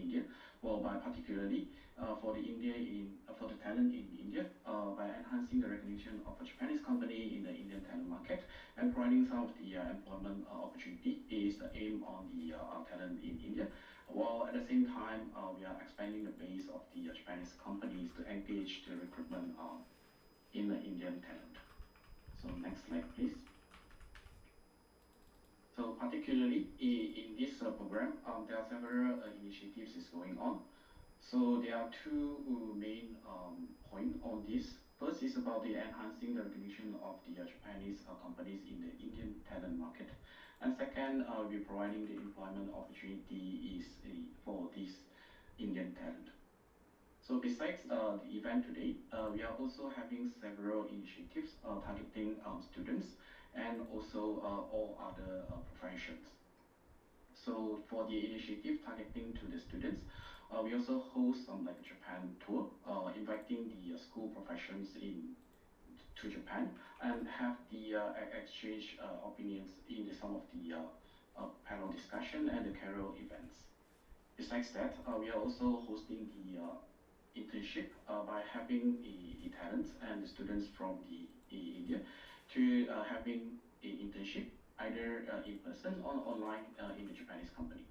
India. Well, by particularly for the talent in India, by enhancing the recognition of a Japanese company in the Indian talent market and providing some of the employment opportunity is the aim on the talent in India. While at the same time, we are expanding the base of the Japanese companies to engage the recruitment in the Indian talent. So next slide, please. So particularly in this program, there are several initiatives is going on. So there are two main points on this. First is about the enhancing the recognition of the Japanese companies in the Indian talent market. And second, we're providing the employment opportunity is for this Indian talent. So besides the event today, we are also having several initiatives targeting students and also all other professions. So for the initiative targeting to the students, we also host some like Japan tour, inviting the school professions to Japan and have the exchange opinions in some of the panel discussion and the carol events. Besides that, we are also hosting the internship by having the talents and the students from the India to having an internship either in person or online in the Japanese company.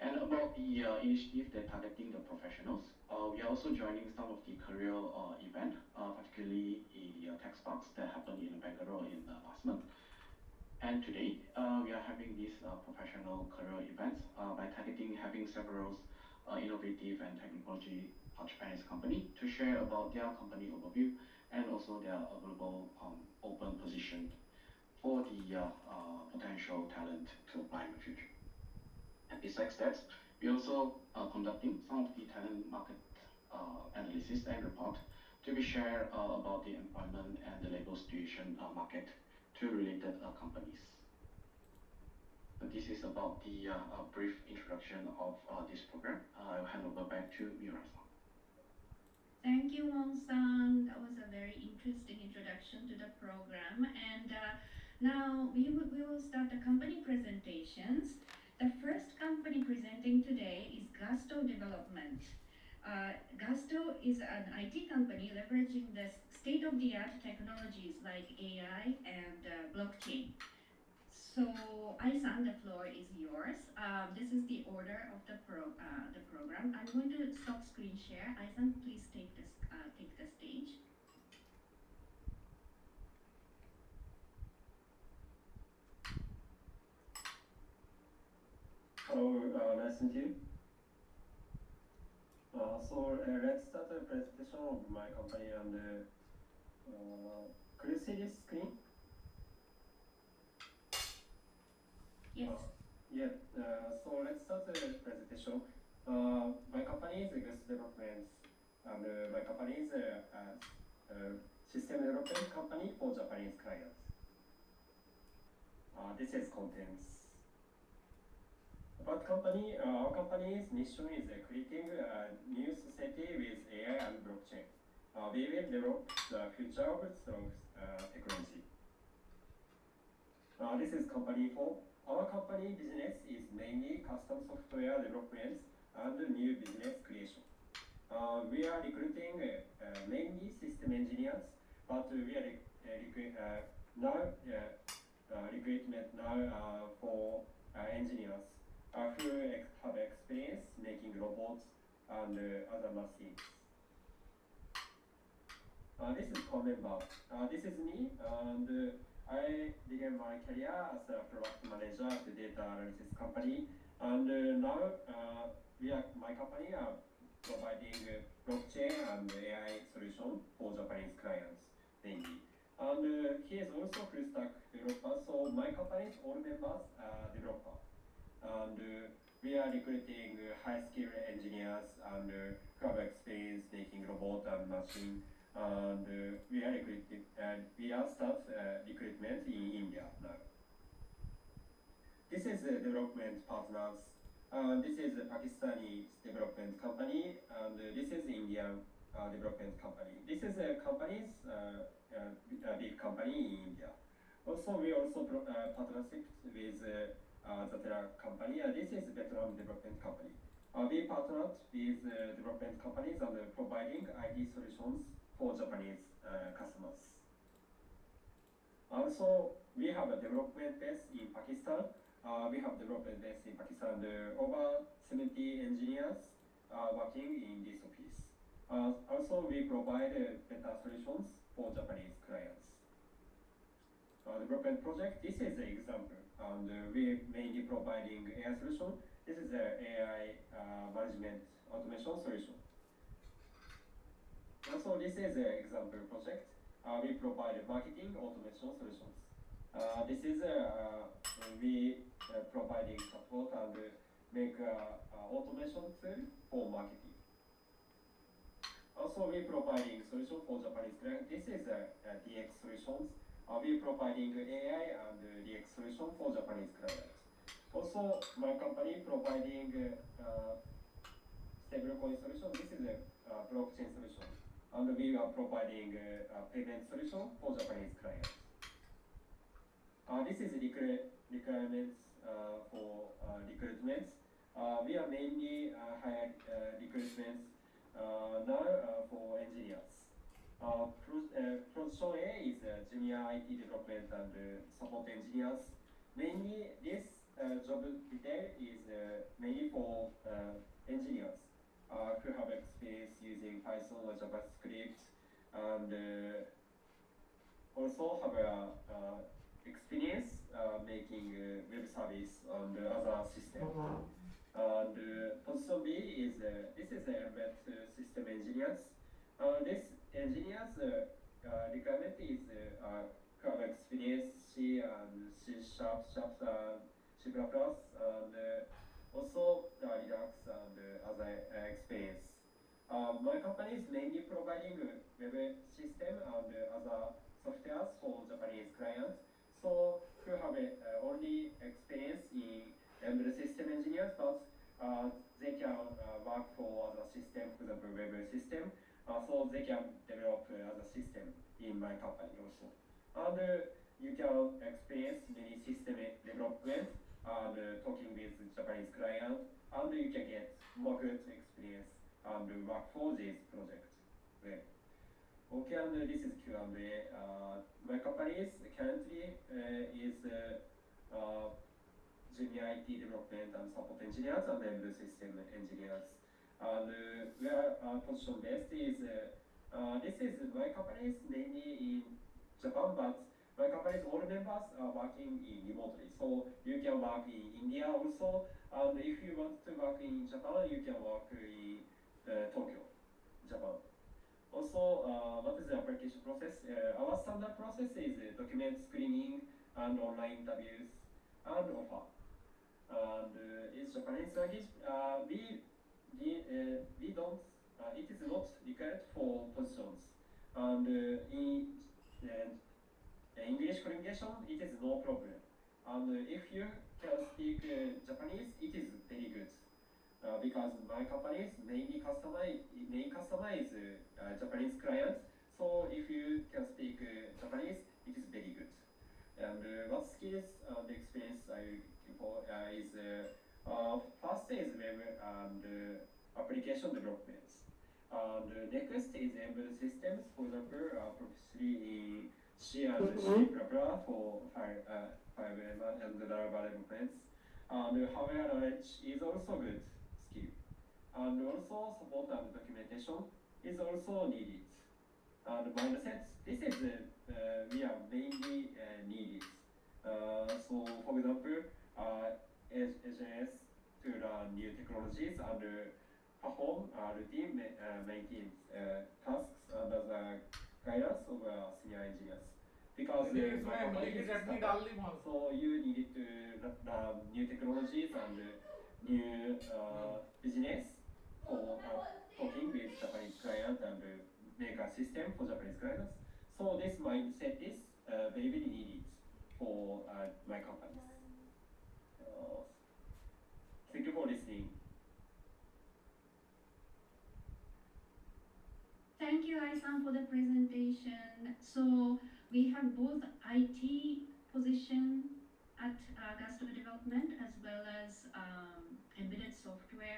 And about the initiative that targeting the professionals, we are also joining some of the career event, particularly the tech sparks that happened in Bangalore in last month. And today, we are having these professional career events by targeting having several innovative and technology Japanese company to share about their company overview and also their available open position for the potential talent to apply in the future. And besides that, we also conducting some of the talent market analysis and report to be shared about the employment and the labor situation market to related companies. So this is about the brief introduction of this program. I'll hand over back to Miura-san. Thank you, Wong-san. That was a very interesting introduction to the program. And now we will start the company presentations. The first company presenting today is Gusto Development. Gusto is an IT company leveraging the state-of-the-art technologies like AI and blockchain. So, Ai-san, the floor is yours. This is the order of the program. I'm going to stop screen share. Ai-san, please take the stage. Hello, nice to meet you. Let's start the presentation of my company and could you see this screen? Yes. So let's start the presentation. My company is Gusto Development, and my company is a system development company for Japanese clients. This is contents. About company, our company's mission is creating a new society with AI and blockchain. We will develop the future of strong technology. This is company 4. Our company business is mainly custom software development and new business creation. We are recruiting mainly system engineers, but we are recruitment now for engineers who have experience making robots and other machines. This is core member. This is me, and I began my career as a product manager at a data analysis company, and now my company are providing blockchain and AI solution for Japanese clients mainly. And he is also full stack developer, so my company's all members are developer. And we are recruiting high-skilled engineers and who have experience making robot and machine. And we are recruiting, and we are start recruitment in India now. This is the development partners. This is a Pakistani development company, and this is Indian development company. This is a company's a big company in India. Also, we also partnership with Zatera company. This is Vietnam development company. We partnered with development companies and providing IT solutions for Japanese customers. Also, we have a development base in Pakistan. Over 70 engineers working in this office. Also, we provide better solutions for Japanese clients. Development project, this is an example, and we mainly providing AI solution. This is an AI management automation solution. Also, this is an example project. We provide marketing automation solutions. This is we providing support and make automation tool for marketing. Also, we providing solution for Japanese client. This is DX solutions. We providing AI and DX solution for Japanese clients. Also, my company providing stablecoin solution. This is a blockchain solution, and we are providing a payment solution for Japanese clients. This is requirements for recruitments. We are mainly hire recruitments now for engineers. Position A is junior IT development and support engineers. Mainly, this job detail is mainly for engineers who have experience using Python or JavaScript, and also have experience making web service on the other system. And position B is this is embedded system engineers. This engineers requirement is have experience C and C sharp, C++, and also Linux and other experience. My company is mainly providing web system and other softwares for Japanese clients. So who have only experience in embedded system engineers, but they can work for other system, for example, web system. So they can develop other system in my company also. And you can experience many system development and talking with Japanese client, and you can get more good experience and work for this project. Well, okay, and this is Q&A. My company is currently is junior IT development and support engineers and embedded system engineers. And where position based is this is my company is mainly in Japan, but my company's all members are working in remotely. So you can work in India also, and if you want to work in Japan, you can work in Tokyo, Japan. Also, what is the application process? Our standard process is document screening and online interviews and offer. And it's Japanese language. We don't. It is not required for positions. And in English communication, it is no problem. And if you can speak Japanese, it is very good. Because my company's main customer is Japanese clients. So if you can speak Japanese, it is very good. And what skills and experience I for is first is web and application development. And next is embedded systems. For example, proficiency in C and C++ for file and Laravel developments. And hardware knowledge is also good skill. And also support and documentation is also needed. And mindset, this is we are mainly needed. So for example, AJS to learn new technologies and perform routine maintenance tasks under the guidance of senior engineers. Because so you needed to learn new technologies and new business for talking with Japanese client and make a system for Japanese clients. So this mindset is very, very needed for my companies. Thank you for listening. Thank you, Ai-san, for the presentation. So we have both IT position at Customer Development as well as embedded software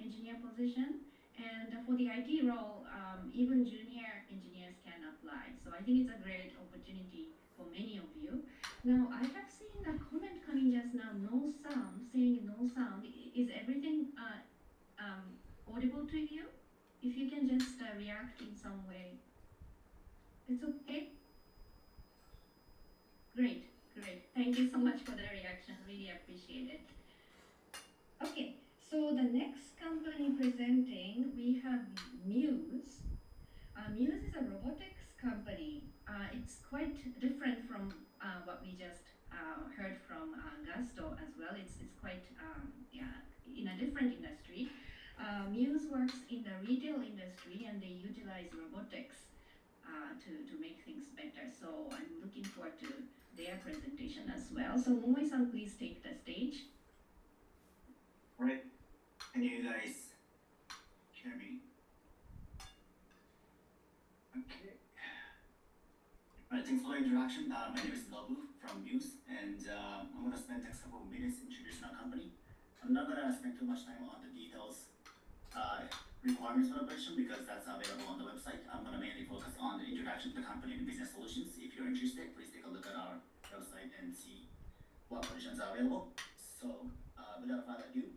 engineer position. And for the IT role, even junior engineers can apply. So I think it's a great opportunity for many of you. Now, I have seen a comment coming just now, no sound, saying no sound. Is everything audible to you? If you can just react in some way. It's okay? Great, great. Thank you so much for the reaction. Really appreciate it. Okay, so the next company presenting, we have Muse. Muse is a robotics company. It's quite different from what we just heard from Gusto as well. It's quite yeah, in a different industry. Muse works in the retail industry and they utilize robotics to make things better. So I'm looking forward to their presentation as well. So Momoi-san, please take the stage. Right. Can you guys hear me? Okay. Right, thanks for the introduction. My name is Nobu from Muse, and I'm going to spend the next couple of minutes introducing our company. I'm not going to spend too much time on the details, requirements for the position because that's available on the website. I'm going to mainly focus on the introduction to the company and business solutions. If you're interested, please take a look at our website and see what positions are available. So, without further ado,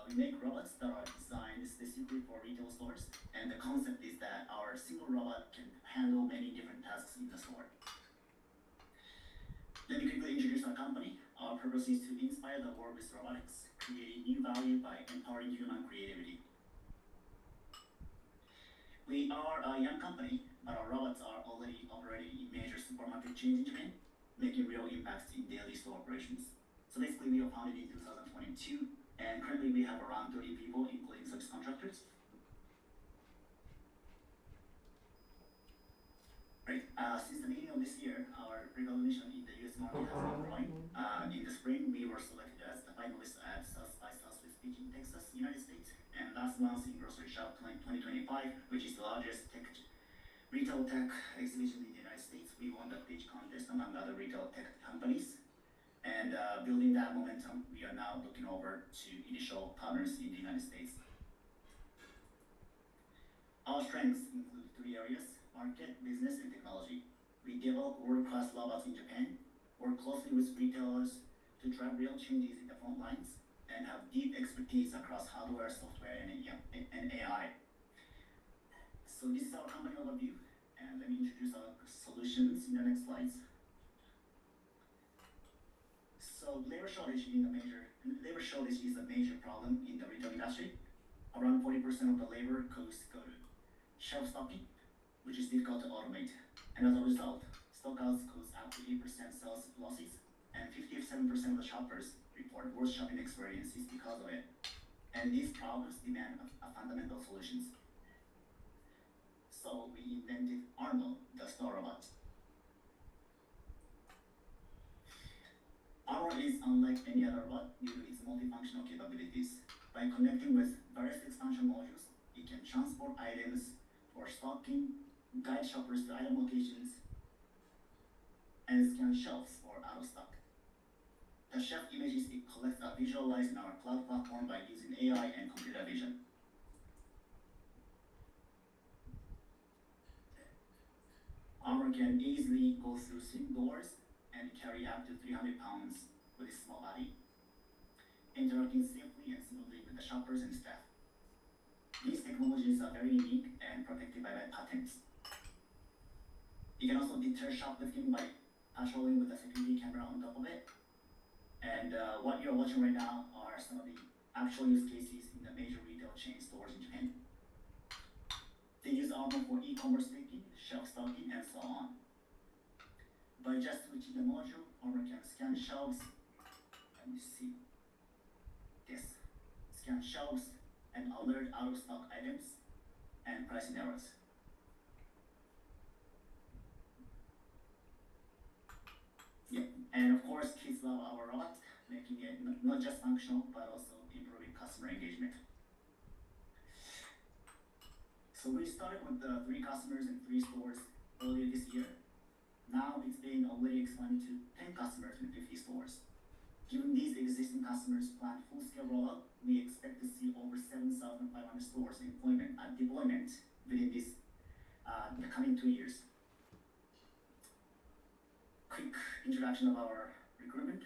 we make robots that are designed specifically for retail stores, and the concept is that our single robot can handle many different tasks in the store. Let me quickly introduce our company. Our purpose is to inspire the world with robotics, creating new value by empowering human creativity. We are a young company, but our robots are already operating in major supermarket chains in Japan, making real impacts in daily store operations. So basically, we were founded in 2022, and currently we have around 30 people, including service contractors. Right. Since the beginning of this year, our recognition in the US market has been growing. In the spring, we were selected as the finalist at South by Southwest Beach in Texas, United States. And last month in Grocery Shop 2025, which is the largest retail tech exhibition in the United States, we won the pitch contest among other retail tech companies. And building that momentum, we are now looking over to initial partners in the United States. Our strengths include three areas: market, business, and technology. We develop world-class robots in Japan, work closely with retailers to drive real changes in the front lines, and have deep expertise across hardware, software, and AI. So this is our company overview, and let me introduce our solutions in the next slides. So labor shortage is a major problem in the retail industry. Around 40% of the labor costs go to shelf stocking, which is difficult to automate. And as a result, stockouts cause up to 8% sales losses, and 57% of the shoppers report worse shopping experiences because of it. And these problems demand a fundamental solutions. So we invented Arno, the store robot. Arno is unlike any other robot due to its multifunctional capabilities. By connecting with various expansion modules, it can transport items for stocking, guide shoppers to item locations, and scan shelves for out of stock. The shelf images it collects are visualized in our cloud platform by using AI and computer vision. Armor can easily go through swing doors and carry up to 300 pounds with its small body, interacting safely and smoothly with the shoppers and staff. These technologies are very unique and protected by patents. You can also deter shoplifting by patrolling with a security camera on top of it. And what you're watching right now are some of the actual use cases in the major retail chain stores in Japan. They use Armor for e-commerce picking, shelf stocking, and so on. By just switching the module, Armor can scan shelves. Let me see. Yes, scan shelves and alert out-of-stock items and pricing errors. Yeah, and of course, kids love our robot, making it not just functional, but also improving customer engagement. So we started with 3 customers and 3 stores earlier this year. Now it's been already expanded to 10 customers and 50 stores. Given these existing customers plan full-scale rollout, we expect to see over 7,000 2,500 stores in deployment within the coming 2 years. Quick introduction of our recruitment.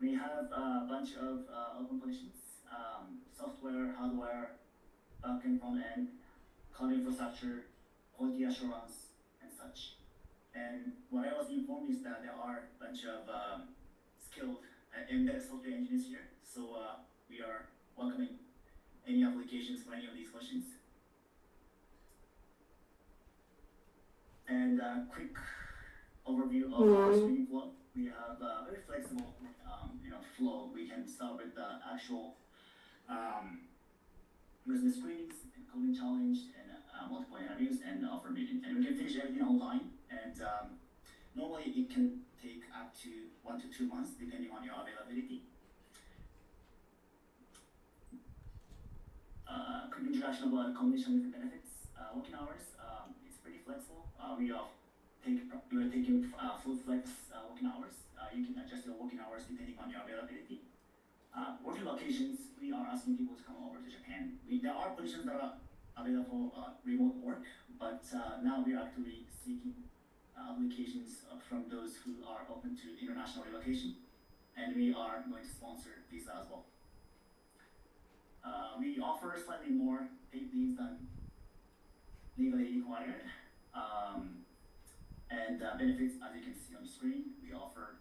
We have a bunch of open positions, software, hardware, backend, front end, cloud infrastructure, quality assurance, and such. And what I was informed is that there are a bunch of skilled embedded software engineers here. So we are welcoming any applications for any of these questions. And quick overview of our screening flow. We have a very flexible flow. We can start with the actual business screenings and coding challenge and multiple interviews and offer meeting. And we can finish everything online. And normally it can take up to 1 to 2 months depending on your availability. Quick introduction about combination with benefits. Working hours, it's pretty flexible. We are taking full flex working hours. You can adjust your working hours depending on your availability. Working locations, we are asking people to come over to Japan. There are positions that are available remote work, but now we are actually seeking applications from those who are open to international relocation, and we are going to sponsor visa as well. We offer slightly more paid leaves than legally required. And benefits, as you can see on the screen, we offer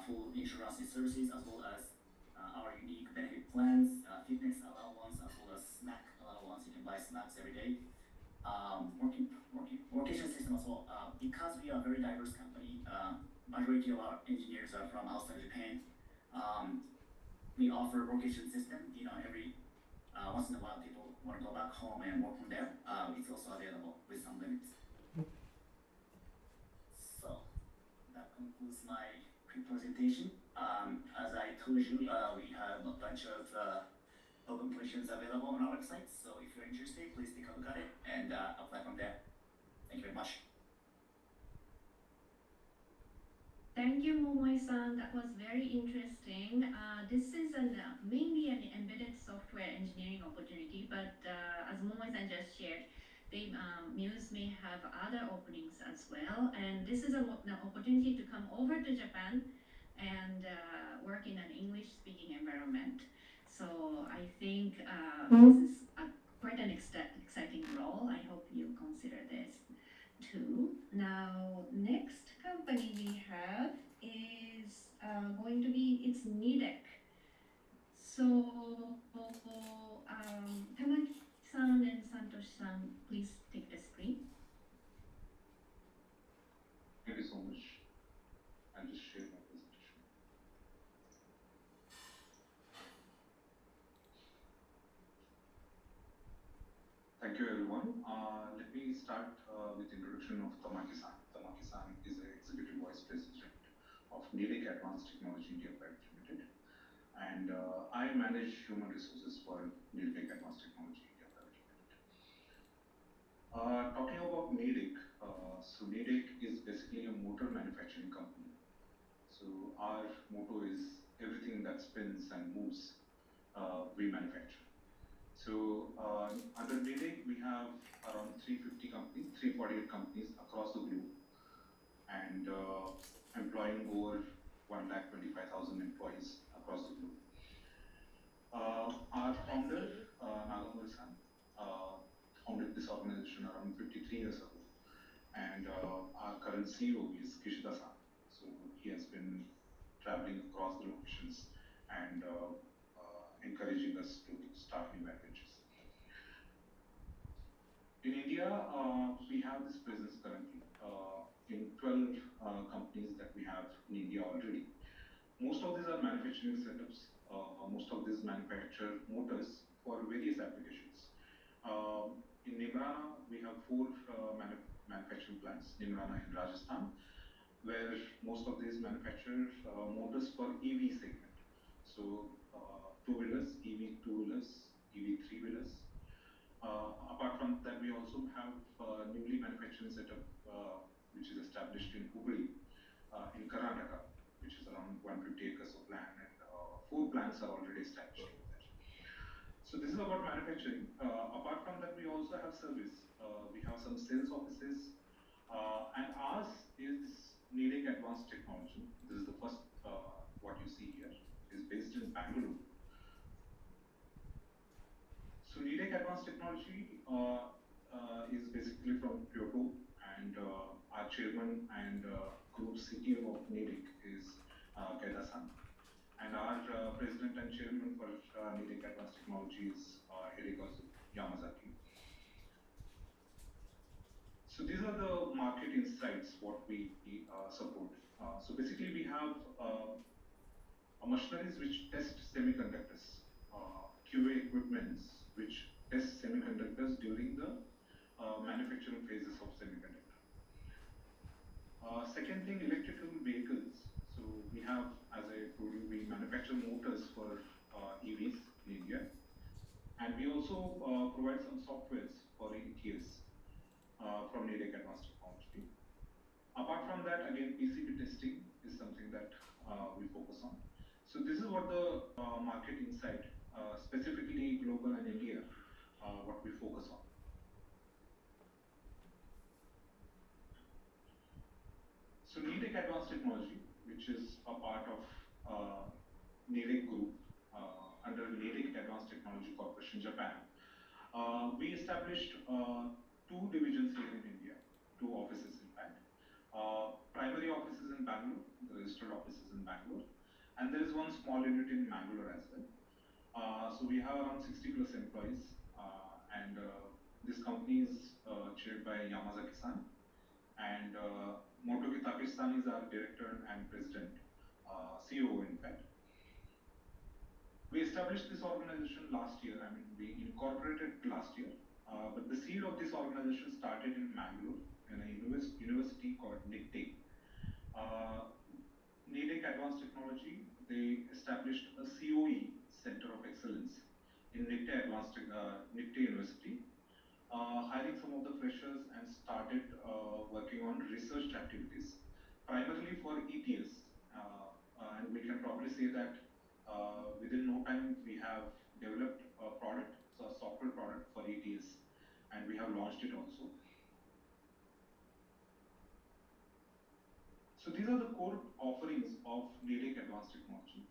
full insurance and services as well as our unique benefit plans, fitness allowance as well as snack allowance. You can buy snacks every day. Workation system as well. Because we are a very diverse company, majority of our engineers are from outside Japan. We offer workation system. Every once in a while people want to go back home and work from there. It's also available with some limits. So that concludes my quick presentation. As I told you, we have a bunch of open positions available on our website. So if you're interested, please take a look at it and apply from there. Thank you very much. Thank you, Momoi-san. That was very interesting. This is mainly an embedded software engineering opportunity, but as Momoi-san just shared, Muse may have other openings as well. And this is an opportunity to come over to Japan and work in an English-speaking environment. So I think this is quite an exciting role. I hope you consider this too. Now, next company we have is going to be, it's Nidec. So, Tamaki-san and Santoshi-san, please take the screen. Thank you so much. I'll just share my presentation. Thank you, everyone. Let me start with introduction of Tamaki-san. Tamaki-san is the Executive Vice President of Nidec Advanced Technology India Private Limited, and I manage human resources for Nidec Advanced Technology India Private Limited. Talking about Nidec, so Nidec is basically a motor manufacturing company. So our motto is everything that spins and moves, we manufacture. So under Nidec, we have around 350 companies, 348 companies across the globe, and employing over 1,25,000 employees across the globe. Our founder, Nagamura-san, founded this organization around 53 years ago, and our current CEO is Kishida-san. So he has been traveling across the locations and encouraging us to start new ventures. In India, we have this presence currently in 12 companies that we have in India already. Most of these are manufacturing setups. Most of these manufacture motors for various applications. In Nimrana, we have 4 manufacturing plants, Nimrana in Rajasthan, where most of these manufacture motors for EV segment. So two-wheelers, EV two-wheelers, EV three-wheelers. Apart from that, we also have newly manufacturing setup which is established in Hubli in Karnataka, which is around 150 acres of land, and 4 plants are already established over there. So is about manufacturing. Apart from that, we also have service. We have some sales offices, and ours is Nidec Advanced Technology. This is the first what you see here. Is based in Bangalore. So Nidec Advanced Technology is basically from Kyoto, and our chairman and group CTO of Nidec is Keda-san. And our president and chairman for Nidec Advanced Technology is Hirokazu Yamazaki. So these are the market insights, what we support. So basically we have machineries which test semiconductors, QA equipments which test semiconductors during the manufacturing phases of semiconductor. Second thing, electrical vehicles. So we have, as I told you, we manufacture motors for EVs in India. And we also provide some softwares for ETS from Nidec Advanced Technology. Apart from that, again, PCB testing is something that we focus on. So this is what the market insight, specifically global and India, what we focus on. So Nidec Advanced Technology, which is a part of Nidec Group under Nidec Advanced Technology Corporation, Japan. We established two divisions here in India, two offices in fact. Primary offices in Bangalore, the registered offices in Bangalore, and there is one small unit in Mangalore as well. So we have around 60 plus employees, and this company is chaired by Yamazaki-san, and Motoki Takeshi-san is our director and president, COO in fact. We established this organization last year. I mean, we incorporated last year, but the seed of this organization started in Mangalore in a university called NICTE. Nidec Advanced Technology, they established a COE, Center of Excellence, in NICTE University, hiring some of the freshers and started working on research activities, primarily for ETS. And we can probably say that within no time we have developed a product, so a software product for ETS, and we have launched it also. So these are the core offerings of Nidec Advanced Technology.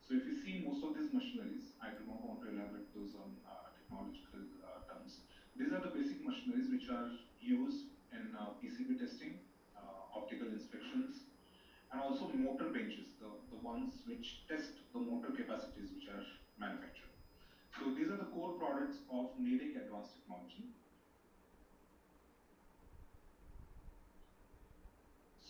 So if you see most of these machineries, I do not want to elaborate those on technological terms. These are the basic machineries which are used in PCB testing, optical inspections, and also motor benches, the ones which test the motor capacities which are manufactured. So these are the core products of Nidec Advanced Technology.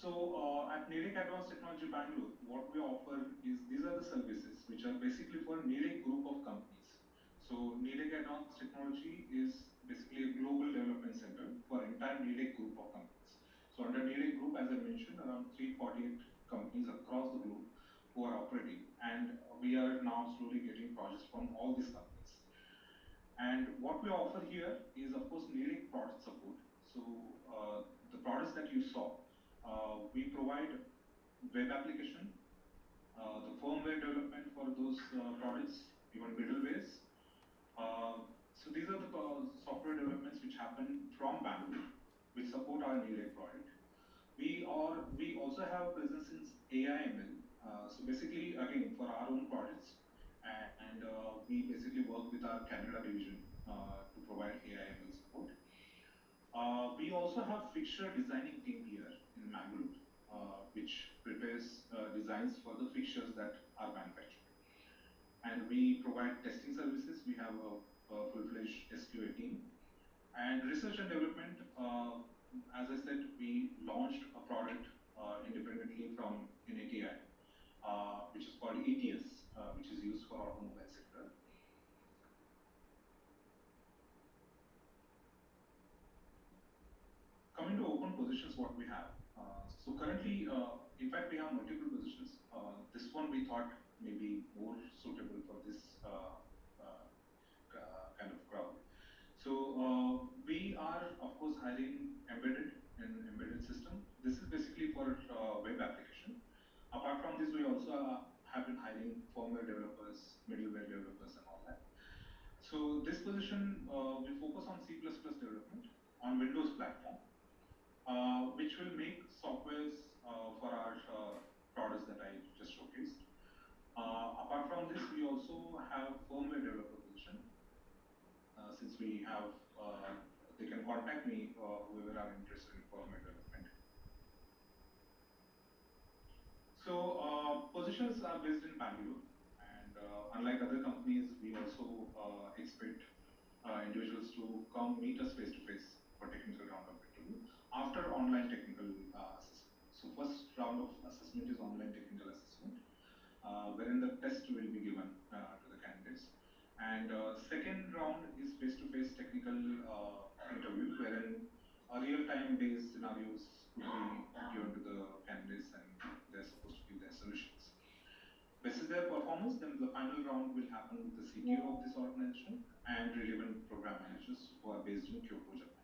So at Nidec Advanced Technology Bangalore, what we offer is these are the services which are basically for Nidec group of companies. So Nidec Advanced Technology is basically a global development center for entire Nidec group of companies. So under Nidec group, as I mentioned, around 348 companies across the globe who are operating, and we are now slowly getting projects from all these companies. And what we offer here is, of course, Nidec product support. So the products that you saw, we provide web application, the firmware development for those products, even middlewares. So these are the software developments which happen from Bangalore, which support our Nidec product. We also have presence in AI/ML. So basically, again, for our own products, and we basically work with our Canada division to provide AI/ML support. We also have fixture designing team here in Mangalore, which prepares designs for the fixtures that are manufactured. And we provide testing services. We have a full-fledged SQA team. And research and development, as I said, we launched a product independently from NATI, which is called ETS, which is used for automobile sector. Coming to open positions, what we have. So currently, in fact, we have multiple positions. This one we thought may be more suitable for this kind of crowd. So we are, of course, hiring embedded system. This is basically for web application. Apart from this, we also have been hiring firmware developers, middleware developers, and all that. So this position will focus on C++ development on Windows platform, which will make softwares for our products that I just showcased. Apart from this, we also have firmware developer position. Since we have, they can contact me whoever are interested in firmware development. So positions are based in Bangalore, and unlike other companies, we also expect individuals to come meet us face to face for technical round of interview after online technical assessment. So first round of assessment is online technical assessment, wherein the test will be given to the candidates. And second round is face-to-face technical interview, wherein real-time based scenarios could be given to the candidates and they're supposed to give their solutions. Based on their performance, then the final round will happen with the CTO of this organization and relevant program managers who are based in Kyoto, Japan.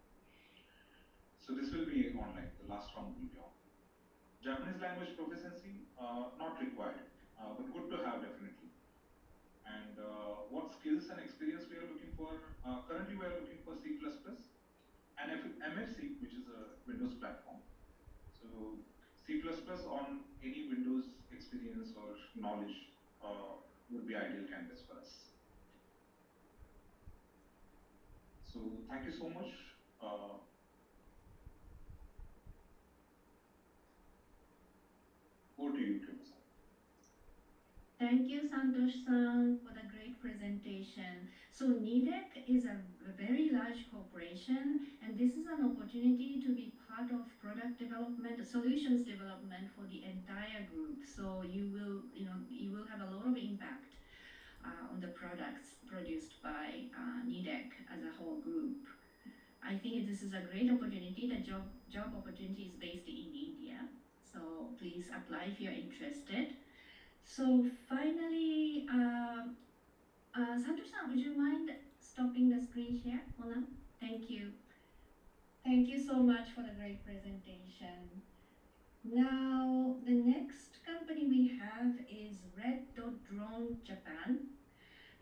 So this will be online, the last round will be online. Japanese language proficiency, not required, but good to have definitely. And what skills and experience we are looking for? Currently we are looking for C++ and MFC, which is a Windows platform. So C++ on any Windows experience or knowledge would be ideal candidates for us. So thank you so much. Over to you, Kyoto-san. Thank you, Santosh-san, for the great presentation. So NIDEC is a very large corporation, and this is an opportunity to be part of product development, solutions development for the entire group. So you will have a lot of impact on the products produced by NIDEC as a whole group. I think this is a great opportunity. The job opportunity is based in India, so please apply if you're interested. So finally, Santosh-san, would you mind stopping the screen share for now? Thank you. Thank you so much for the great presentation. Now, the next company we have is Red Dot Drone Japan.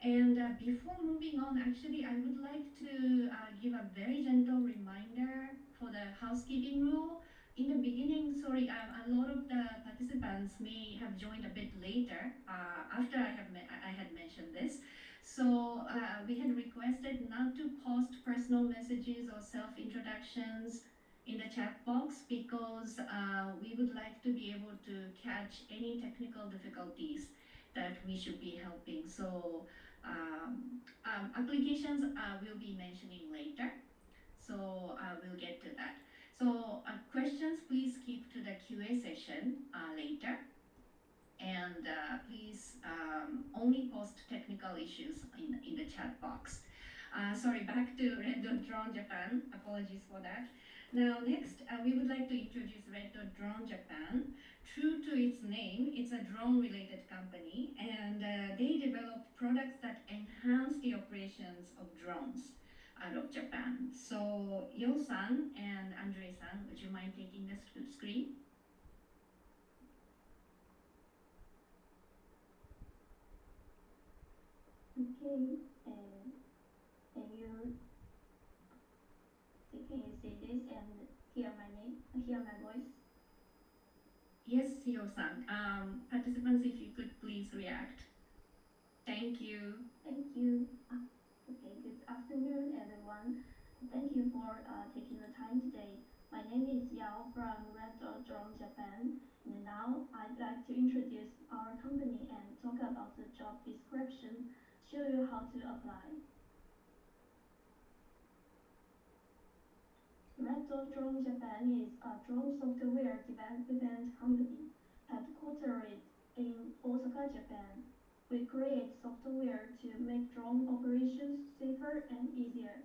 And before moving on, actually, I would like to give a very gentle reminder for the housekeeping rule. In the beginning, sorry, a lot of the participants may have joined a bit later after I had mentioned this. So we had requested not to post personal messages or self-introductions in the chat box because we would like to be able to catch any technical difficulties that we should be helping. So applications we'll be mentioning later. So we'll get to that. So questions, please keep to the QA session later. And please only post technical issues in the chat box. Sorry, back to Red Dot Drone Japan. Apologies for that. Now next, we would like to introduce Red Dot Drone Japan. True to its name, it's a drone-related company, and they develop products that enhance the operations of drones out of Japan. So Yo-san and Andre-san, would you mind taking the screen? Okay, can you see this and hear my voice? Yes, Yo-san. Participants, if you could please react. Thank you. Thank you. Okay, good afternoon, everyone. Thank you for taking the time today. My name is Yao from Red Dot Drone Japan, and now I'd like to introduce our company and talk about the job description, show you how to apply. Red Dot Drone Japan is a drone software development company headquartered in Osaka, Japan. We create software to make drone operations safer and easier.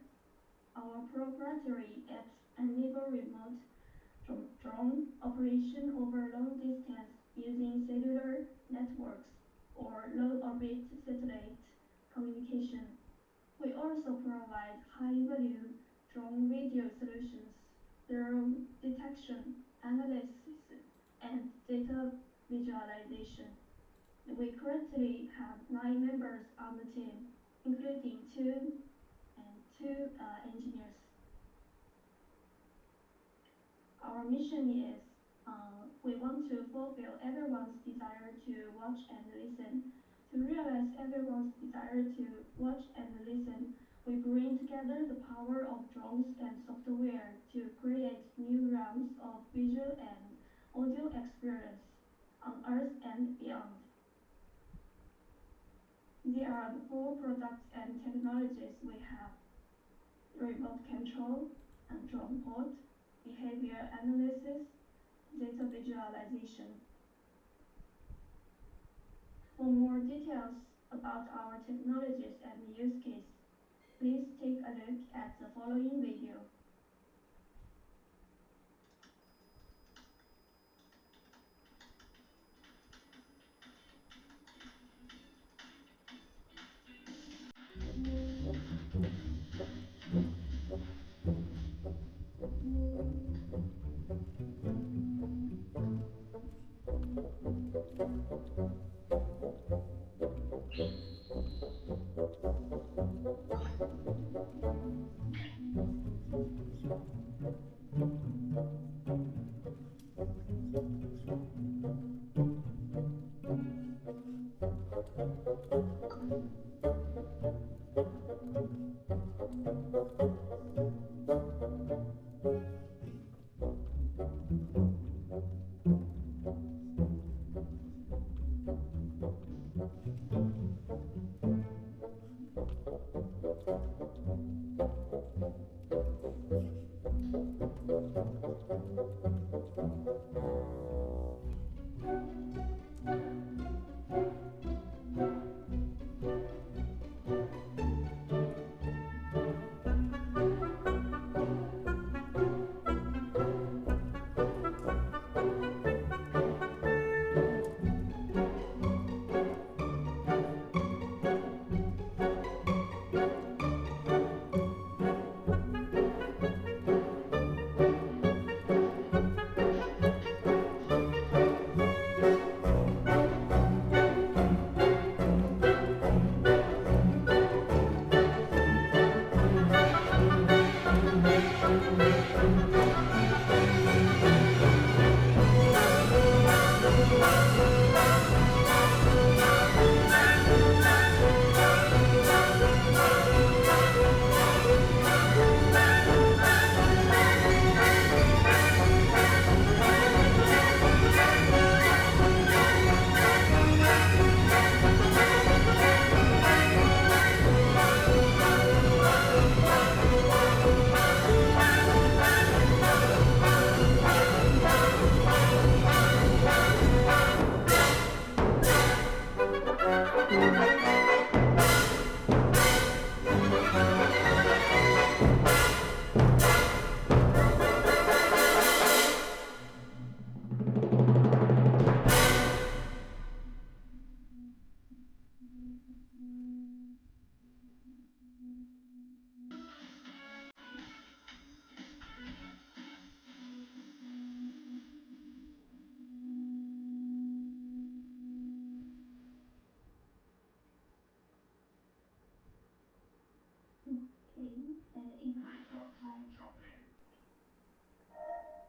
Our proprietary apps enable remote drone operation over long distance using cellular networks or low-orbit satellite communication. We also provide high-value drone video solutions, drone detection, analysis, and data visualization. We currently have 9 members on the team, including 2 two engineers. Our mission is we want to fulfill everyone's desire to watch and listen. To realize everyone's desire to watch and listen, we bring together the power of drones and software to create new realms of visual and audio experience on Earth and beyond. There are the four products and technologies we have: remote control and drone port, behavior analysis, data visualization. For more details about our technologies and use case, please take a look at the following video.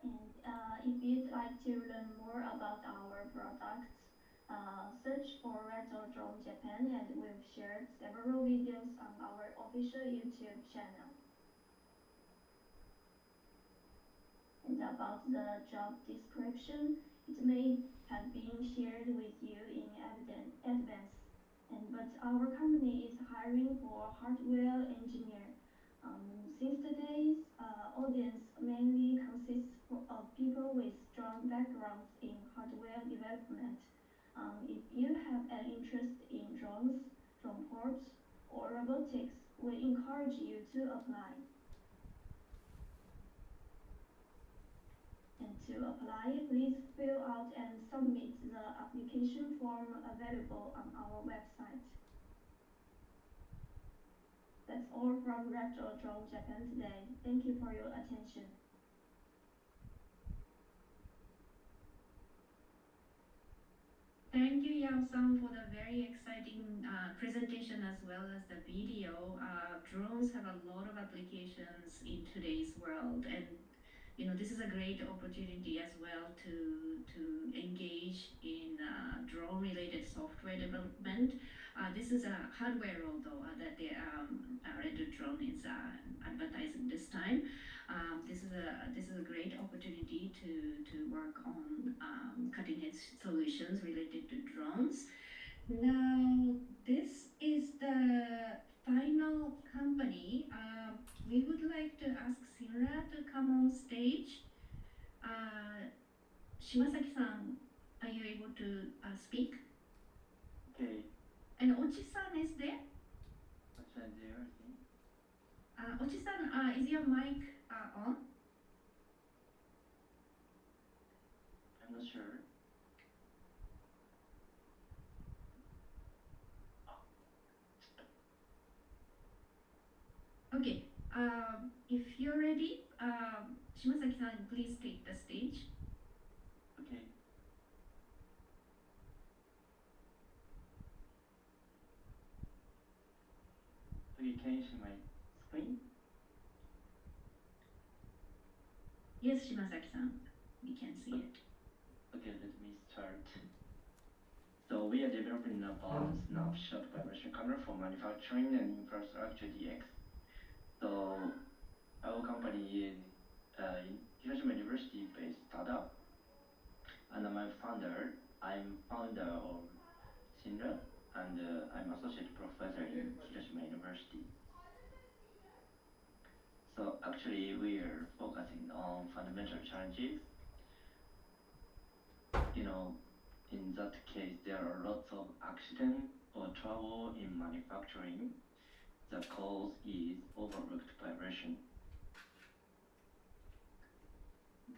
Okay, if you'd like to learn more about our products, search for Retro Drone Japan, and we've shared several videos on our official YouTube channel. And about the job description, it may have been shared with you in advance, but our company is hiring for hardware engineer. Since today's audience mainly consists of people with strong backgrounds in hardware development, if you have an interest in drones, drone ports, or robotics, we encourage you to apply. And to apply, please fill out and submit the application form available on our website. That's all from Retro Drone Japan today. Thank you for your attention. Thank you, Yao-san, for the very exciting presentation as well as the video. drones have a lot of applications in today's world, and this is a great opportunity as well to engage in drone-related software development. This is a hardware role, though, that the Red Drone is advertising this time. This is a great opportunity to work on cutting-edge solutions related to drones. Now, this is the final company. We would like to ask Sinra to come on stage. Shimasaki-san, are you able to speak? Okay. And Ochi-san is there? Ochi-san is there, I think. Ochi-san, is your mic on? I'm not sure. Okay. If you're ready, Shimasaki-san, please take the stage. Okay. Okay, can you see my screen? Yes, Shimasaki-san, we can see it. Okay, let me start. So we are developing about snapshot vibration camera for manufacturing and infrastructure DX. So our company is Hiroshima University-based startup, and I'm founder of Shinra, and I'm associate professor in Hiroshima University. So actually, we are focusing on fundamental challenges. In that case, there are lots of accidents or trouble in manufacturing. The cause is overlooked vibration.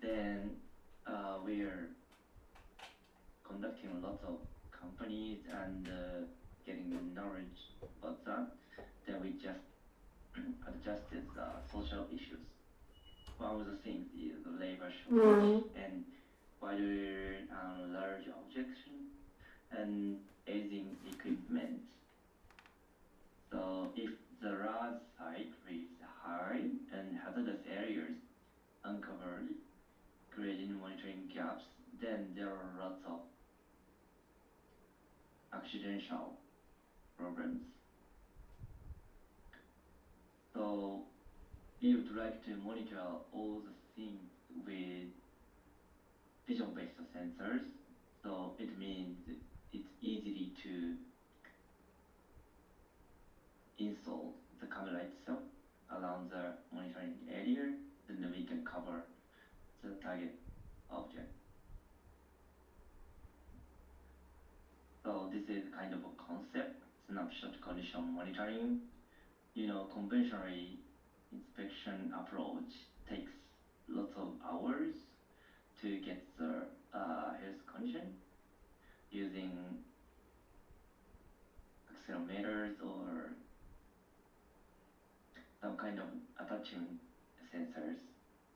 Then we are conducting lots of companies and getting knowledge about that. Then we just adjusted the social issues. One of the things is the labor shortage and wider and large objects and aging equipment. So if the large site is high and hazardous areas uncovered, creating monitoring gaps, then there are lots of accidental problems. So we would like to monitor all the things with vision-based sensors. So it means it's easy to install the camera itself around the monitoring area, then we can cover the target object. So this is kind of a concept, snapshot condition monitoring. Conventionally inspection approach takes lots of hours to get the health condition using accelerometers or some kind of attachment sensors.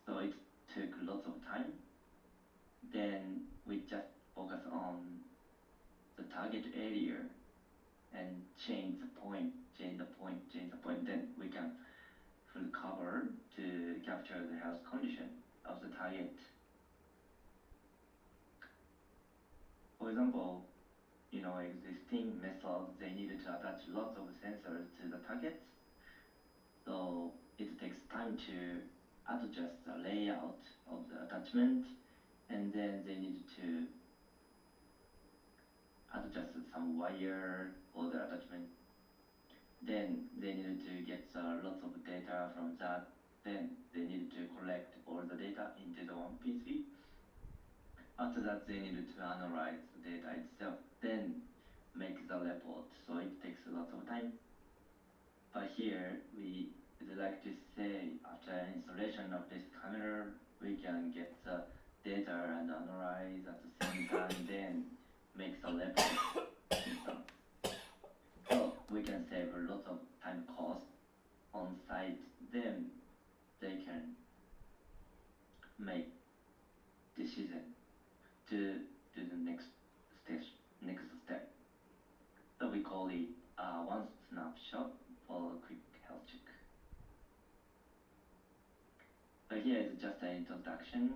So it took lots of time. Then we just focus on the target area and change the point, then we can full cover to capture the health condition of the target. For example, existing methods, they needed to attach lots of sensors to the targets. So it takes time to adjust the layout of the attachment, and then they need to adjust some wire for the attachment. Then they needed to get lots of data from that. Then they needed to collect all the data into the one PC. After that, they needed to analyze the data itself, then make the report. So it takes a lot of time. But here, we would like to say after installation of this camera, we can get the data and analyze at the same time, then make the report. So we can save a lot of time cost on site, then they can make decision to do the next step. So we call it one snapshot for a quick health check. here is just an introduction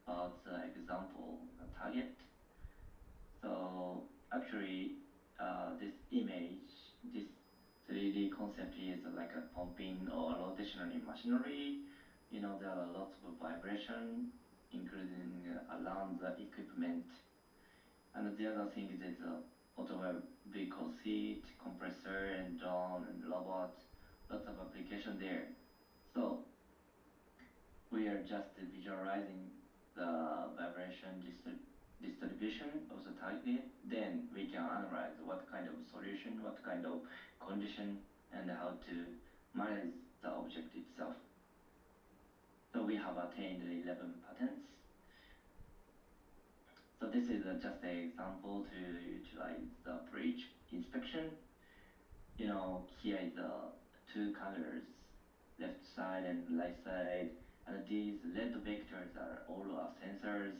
of the example target. So actually, this image, this 3D concept is like a pumping or rotational machinery. There are lots of vibration, including around the equipment. And the other thing is automobile vehicle seat, compressor, and drone, and robot, lots of application there. So we are just visualizing the vibration distribution of the target. Then we can analyze what kind of solution, what kind of condition, and how to manage the object itself. So we have attained 11 patents. So this is just an example to utilize the bridge inspection. Here is the two colors, left side and right side, and these red vectors are all our sensors.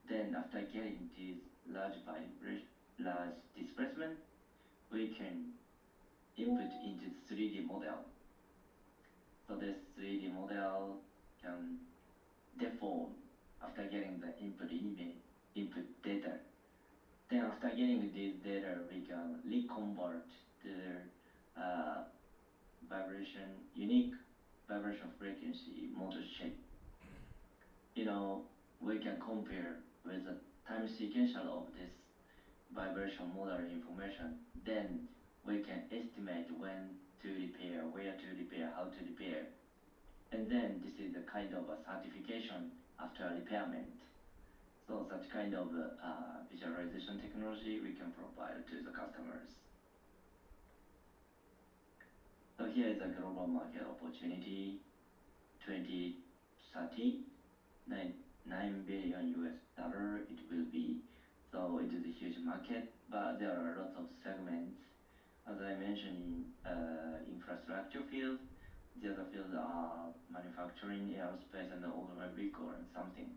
Then after getting this large displacement, we can input into 3D model. So this 3D model can deform after getting the input data. Then after getting this data, we can reconvert the unique vibration frequency model shape. We can compare with the time sequential of this vibration model information. Then we can estimate when to repair, where to repair, how to repair. And then this is a kind of a certification after repairment. So such kind of visualization technology we can provide to the customers. So here is a global market opportunity, 2030, $9 billion it will be. So it is a huge market, but there are lots of segments. As I mentioned in infrastructure field, the other fields are manufacturing, aerospace, and automobile vehicle and something.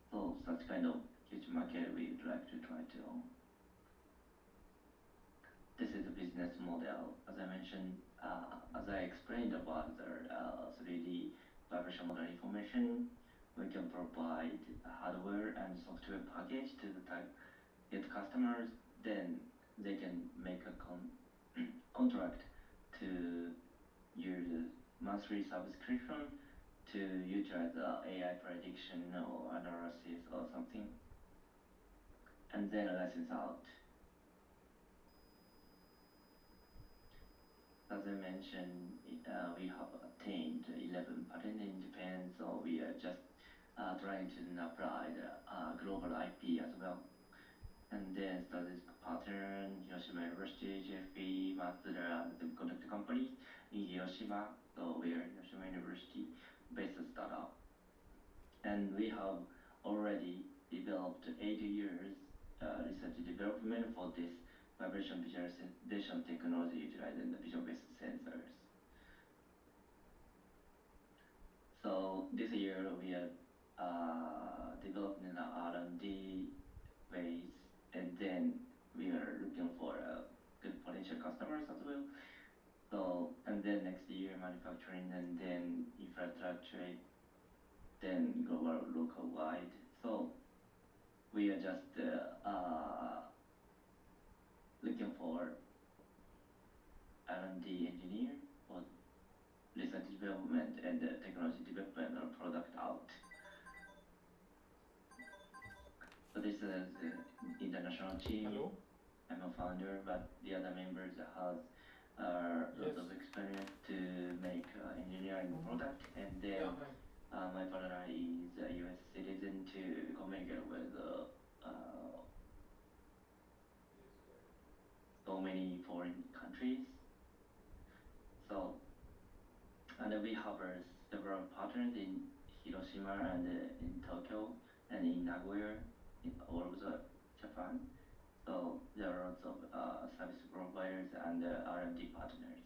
So such kind of huge market we would like to try to. This is the business model. As I mentioned, as I explained about the 3D vibration model information, we can provide a hardware and software package to the target customers. Then they can make a contract to use monthly subscription to utilize AI prediction or analysis or something, and then license out. As I mentioned, we have attained 11 patents in Japan, so we are just trying to apply the global IP as well. And then strategic partner, Hiroshima University, JFP, Mazda, the conductor company in Hiroshima. So we are Hiroshima University based startup. And we have already developed 8 years research development for this vibration visualization technology utilizing the vision-based sensors. So this year we are developing an R&D phase, and then we are looking for good potential customers as well. So, and then next year manufacturing, and then infrastructure, then global, local wide. So we are just looking for R&D engineer for research development and technology development or product out. So this is the international team. Hello? I'm a founder, but the other members have lots of experience to make engineering product. And then my partner is a US citizen to communicate with so many foreign countries. So, and we have several partners in Hiroshima and in Tokyo and in Nagoya, in all over Japan. So there are lots of service providers and R&D partners.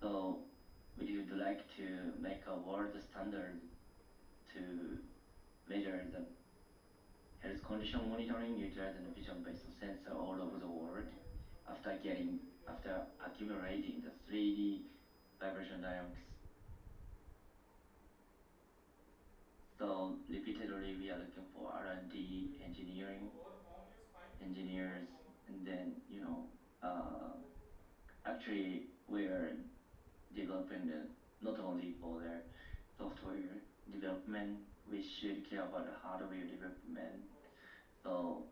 So we would like to make a world standard to measure the health condition monitoring utilizing the vision-based sensor all over the world after accumulating the 3D vibration dynamics. So repeatedly we are looking for R&D engineers, and then actually we are developing not only for their software development, we should care about the hardware development. So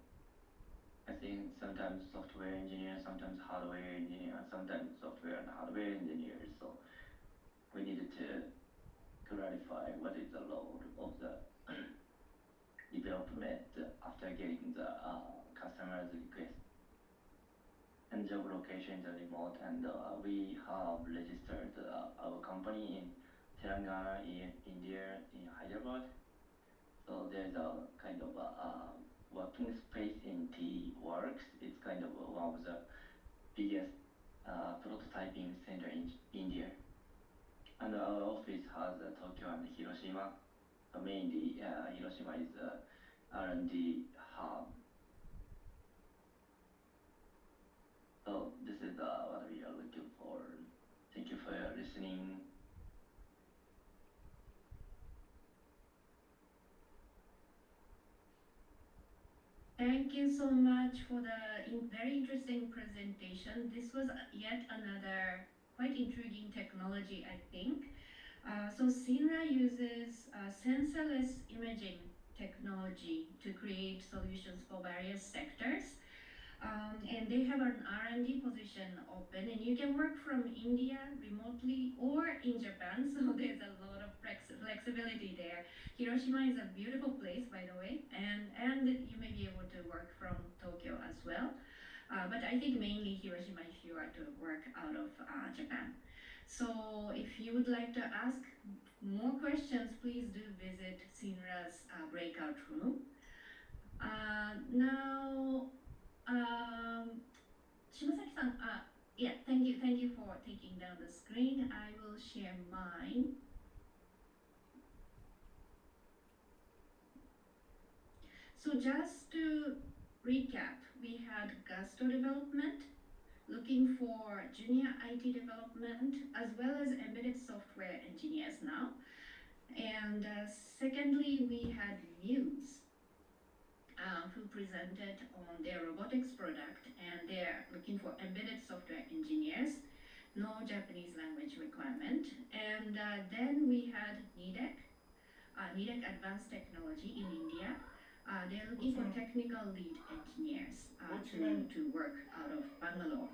I think sometimes software engineer, sometimes hardware engineer, sometimes software and hardware engineers. So we needed to clarify what is the role of the development after getting the customer's request. And job location is remote, and we have registered our company in Telangana, in India, in Hyderabad. So there's a kind of working space in T Works. It's kind of one of the biggest prototyping center in India. And our office has Tokyo and Hiroshima. Mainly, Hiroshima is the R&D hub. So this is what we are looking for. Thank you for your listening. Thank you so much for the very interesting presentation. This was yet another quite intriguing technology, I think. So Sinra uses sensorless imaging technology to create solutions for various sectors. And they have an R&D position open, and you can work from India remotely or in Japan, so there's a lot of flexibility there. Hiroshima is a beautiful place, by the way, and you may be able to work from Tokyo as well. But I think mainly Hiroshima if you are to work out of Japan. So if you would like to ask more questions, please do visit Sinra's breakout room. Now, Shimazaki-san, yeah, thank you for taking down the screen. I will share mine. So just to recap, we had Gusto development, looking for junior IT development, as well as embedded software engineers now. And secondly, we had Muse, who presented on their robotics product, and they're looking for embedded software engineers, no Japanese language requirement. And then we had NIDEC, NIDEC Advanced Technology in India. They're looking for technical lead engineers to work out of Bangalore.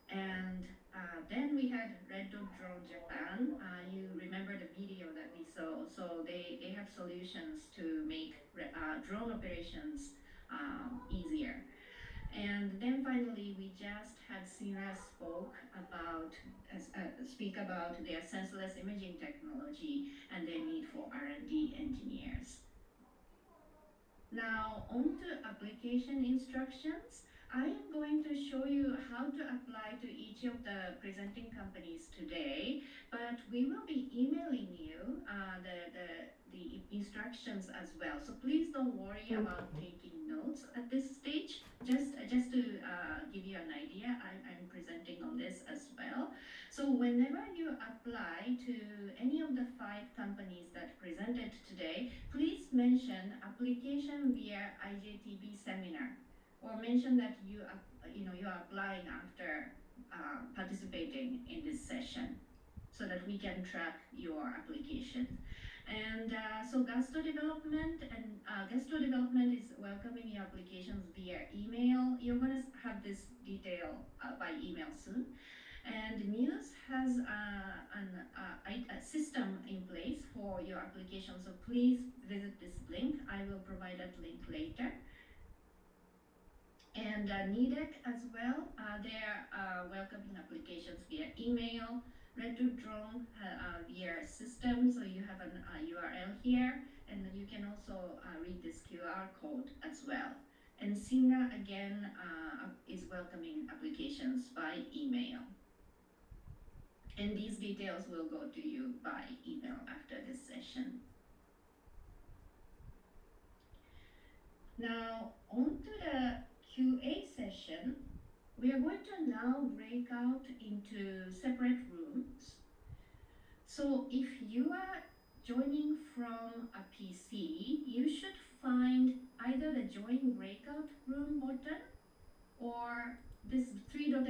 And then we had Red Dot Drone Japan. You remember the video that we saw. So they have solutions to make drone operations easier. And then finally, we just had Sina speak about their sensorless imaging technology and their need for R&D engineers. Now, on to application instructions. I am going to show you how to apply to each of the presenting companies today, but we will be emailing you the instructions as well. So please don't worry about taking notes at this stage. Just to give you an idea, I'm presenting on this as well. So whenever you apply to any of the 5 companies that presented today, please mention application via IJTB seminar, or mention that you are applying after participating in this session, so that we can track your application. And so Gusto development is welcoming your applications via email. You're going to have this detail by email soon. And Muse has a system in place for your application, so please visit this link. I will provide that link later. And NIDEC as well, they're welcoming applications via email. Red Dot Drone via system, so you have an URL here, and then you can also read this QR code as well. And Sinra again is welcoming applications by email. And these details will go to you by email after this session. Now, on to the QA session. We are going to now break out into separate rooms. So if you are joining from a PC, you should find either the join breakout room button or this three dot